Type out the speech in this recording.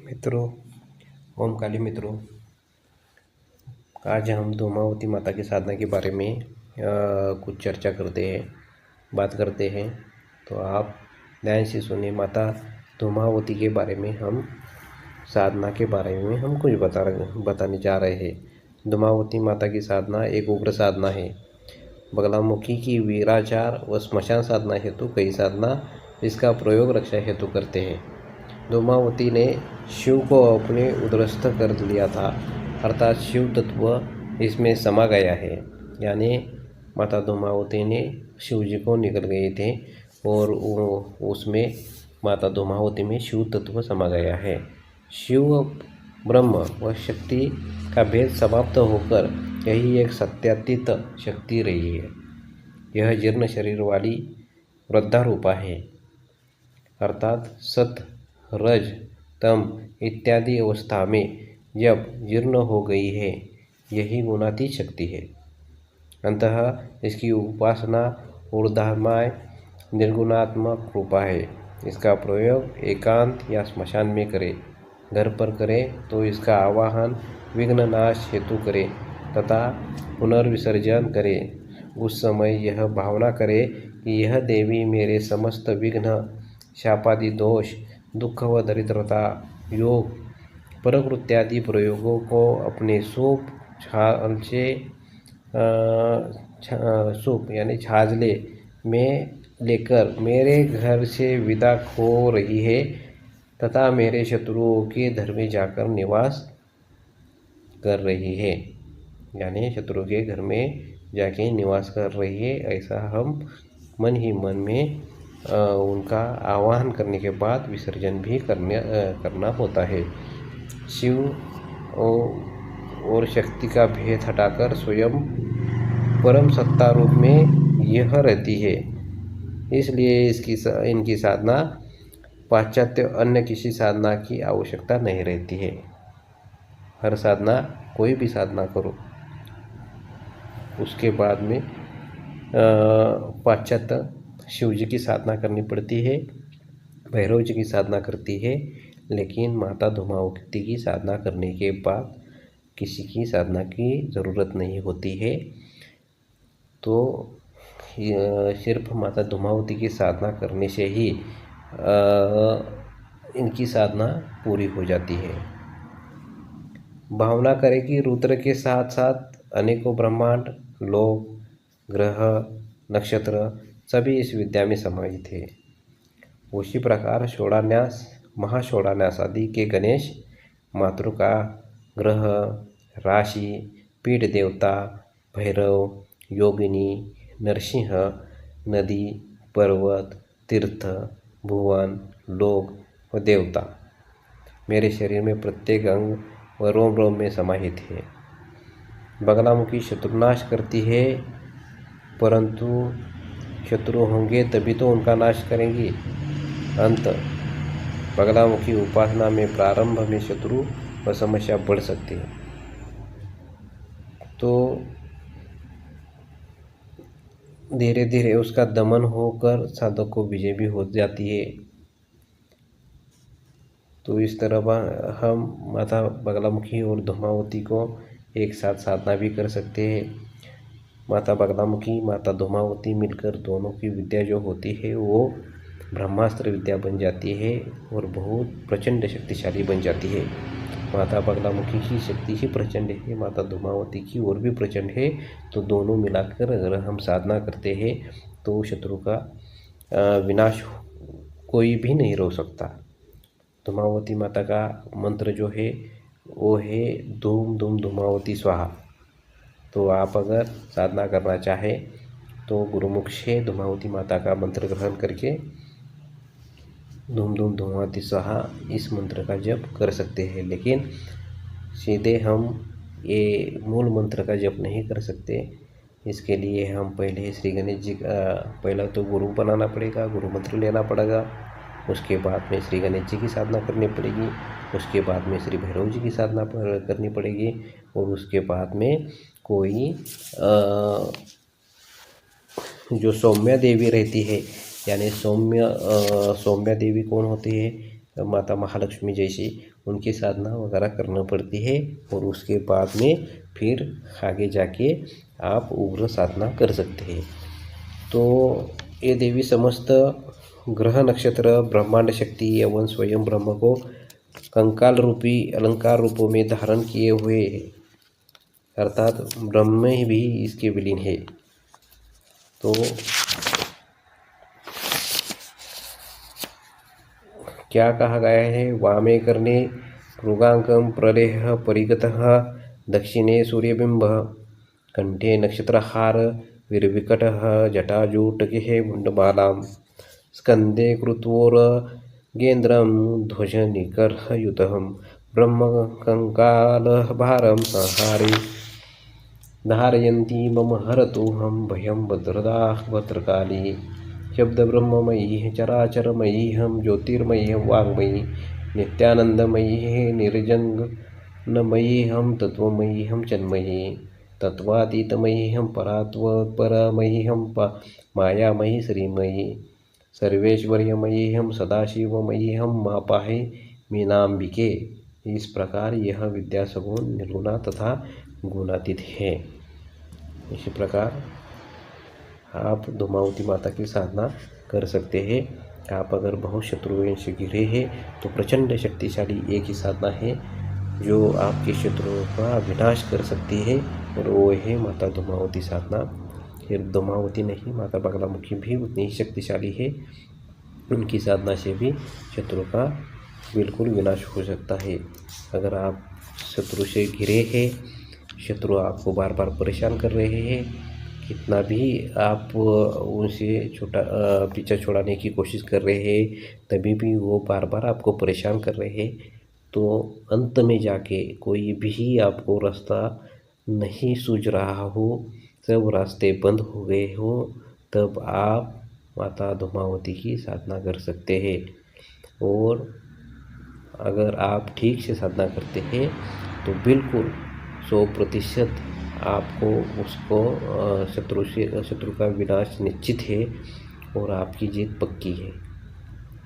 मित्रों, ओम काली मित्रों, आज हम धूमावती माता की साधना के बारे में कुछ चर्चा करते हैं, बात करते हैं। तो आप ध्यान से सुनिए। माता धूमावती के बारे में हम साधना के बारे में हम कुछ बताने जा रहे हैं। धूमावती माता की साधना एक उग्र साधना है। बगलामुखी की वीराचार व स्मशान साधना हेतु कई साधना इसका प्रयोग रक्षा हेतु करते हैं। धूमावती ने शिव को अपने उदरस्थ कर लिया था, अर्थात शिव तत्व इसमें समा गया है। यानी माता धूमावती ने शिव जी को निकल गए थे और उसमें माता धूमावती में शिव तत्व समा गया है। शिव, ब्रह्म व शक्ति का भेद समाप्त होकर यही एक सत्यातीत शक्ति रही है। यह जीर्ण शरीर वाली वृद्धा रूपा है, अर्थात सत, रज, तम इत्यादि अवस्था में जब जीर्ण हो गई है, यही गुणातीत शक्ति है। अतः इसकी उपासना ऊर्ध्वमय निर्गुणात्मक रूपा है। इसका प्रयोग एकांत या स्मशान में करें, घर पर करें तो इसका आवाहन विघ्न नाश हेतु करें तथा पुनर्विसर्जन करें। उस समय यह भावना करें कि यह देवी मेरे समस्त विघ्न, शापादि दोष, दुख व दरिद्रता, योग, परकृत्यादि प्रयोगों को अपने सूप यानी छाजले में लेकर मेरे घर से विदा हो रही है तथा मेरे शत्रुओं के घर में जाकर निवास कर रही है। यानी शत्रु के घर में जाके निवास कर रही है, ऐसा हम मन ही मन में उनका आवाहन करने के बाद विसर्जन भी करना होता है। शिव और शक्ति का भेद हटाकर स्वयं परम सत्ता रूप में यह रहती है। इसलिए इनकी साधना पाश्चात्य अन्य किसी साधना की आवश्यकता नहीं रहती है। हर साधना, कोई भी साधना करो, उसके बाद में पाश्चात्य शिव जी की साधना करनी पड़ती है, भैरव जी की साधना करती है, लेकिन माता धूमावती की साधना करने के बाद किसी की साधना की ज़रूरत नहीं होती है। तो सिर्फ माता धूमावती की साधना करने से ही इनकी साधना पूरी हो जाती है। भावना करें कि रुद्र के साथ साथ अनेकों ब्रह्मांड, लोक, ग्रह, नक्षत्र सभी इस विद्या में समाहित थे। उसी प्रकार षोड़ान्यास, महाषोड़ान्यास आदि के गणेश, मातृका, ग्रह, राशि, पीठ देवता, भैरव, योगिनी, नरसिंह, नदी, पर्वत, तीर्थ, भुवन, लोक व देवता मेरे शरीर में प्रत्येक अंग व रोम रोम में समाहित है। बगलामुखी शत्रुनाश करती है, परंतु शत्रु होंगे तभी तो उनका नाश करेंगी। अंत बगलामुखी उपासना में प्रारंभ में शत्रु व समस्या बढ़ सकती है, तो धीरे धीरे उसका दमन होकर साधक को विजय भी हो जाती है। तो इस तरह हम माता बगलामुखी और धूमावती को एक साथ साधना भी कर सकते हैं। माता बगलामुखी, माता धूमावती मिलकर दोनों की विद्या जो होती है वो ब्रह्मास्त्र विद्या बन जाती है और बहुत प्रचंड शक्तिशाली बन जाती है। माता बगलामुखी की शक्ति ही प्रचंड है, माता धूमावती की और भी प्रचंड है। तो दोनों मिलाकर अगर हम साधना करते हैं तो शत्रु का विनाश कोई भी नहीं रोक सकता। धूमावती माता का मंत्र जो है वो है धूम धूम धूमावती स्वाहा। तो आप अगर साधना करना चाहें तो गुरुमुख से धूमावती माता का मंत्र ग्रहण करके धूम धूम धूमावती स्वाहा इस मंत्र का जप कर सकते हैं। लेकिन सीधे हम ये मूल मंत्र का जप नहीं कर सकते। इसके लिए हम पहले श्री गणेश जी का पहला तो गुरु बनाना पड़ेगा, गुरु मंत्र लेना पड़ेगा। उसके बाद में श्री गणेश जी की साधना करनी पड़ेगी, उसके बाद में श्री भैरव जी की साधना करनी पड़ेगी और उसके बाद में कोई जो सौम्या देवी रहती है, यानी सौम्या देवी कौन होती है? माता महालक्ष्मी जैसी उनकी साधना वगैरह करना पड़ती है। और उसके बाद में फिर आगे जाके आप उग्र साधना कर सकते हैं। तो ये देवी समस्त ग्रह नक्षत्र ब्रह्मांड शक्ति एवं स्वयं ब्रह्म को कंकाल रूपी अलंकार रूपों में धारण किए हुए, अर्थात ब्रह्म भी इसके विलीन है। तो क्या कहा गया है? वामे कर्णे मृगांकं प्रलेह परिगतः, दक्षिणे सूर्यबिंब, कंठे नक्षत्रहार विरविकटः, जटाजूटके मुंडमालां, स्कंदे कृत्वोरगेन्द्रं ध्वजनिकरयुतं, ब्रह्मकङ्कालभारं संहारे धारयन्ती मम हरतोऽहं भयं भद्रदाः भद्रकाली। शब्दब्रह्ममयी चराचरमयी हम ज्योतिर्मयी हम वाङ्मयी नित्यानंदमयी निर्जंगमयी हम तत्वमयी हम चन्मयी तत्वातीतमयी हम परात्परमयी हम मायामयी श्रीमयी सर्वेश्वर्यमयी हम सदाशिवमयी हम माँ पाहे मीनाम्बिके। इस प्रकार यह विद्या सगुण निर्गुणा तथा गुणातीत है। इसी प्रकार आप धूमावती माता की साधना कर सकते हैं। आप अगर बहुत शत्रुओं से घिरे हैं तो प्रचंड शक्तिशाली एक ही साधना है जो आपके शत्रुओं का विनाश कर सकती है, और वो है माता धूमावती साधना। फिर धूमावती नहीं, माता बगलामुखी भी उतनी ही शक्तिशाली है। उनकी साधना से भी शत्रु का बिल्कुल विनाश हो सकता है। अगर आप शत्रु से घिरे हैं, शत्रु आपको बार बार परेशान कर रहे हैं, कितना भी आप उनसे पीछा छुड़ाने की कोशिश कर रहे हैं, तभी भी वो बार बार आपको परेशान कर रहे हैं, तो अंत में जाके कोई भी आपको रास्ता नहीं सूझ रहा हो, सब रास्ते बंद हो गए हो, तब आप माता धूमावती की साधना कर सकते हैं। और अगर आप ठीक से साधना करते हैं तो बिल्कुल 100% आपको उसको शत्रु का विनाश निश्चित है और आपकी जीत पक्की है।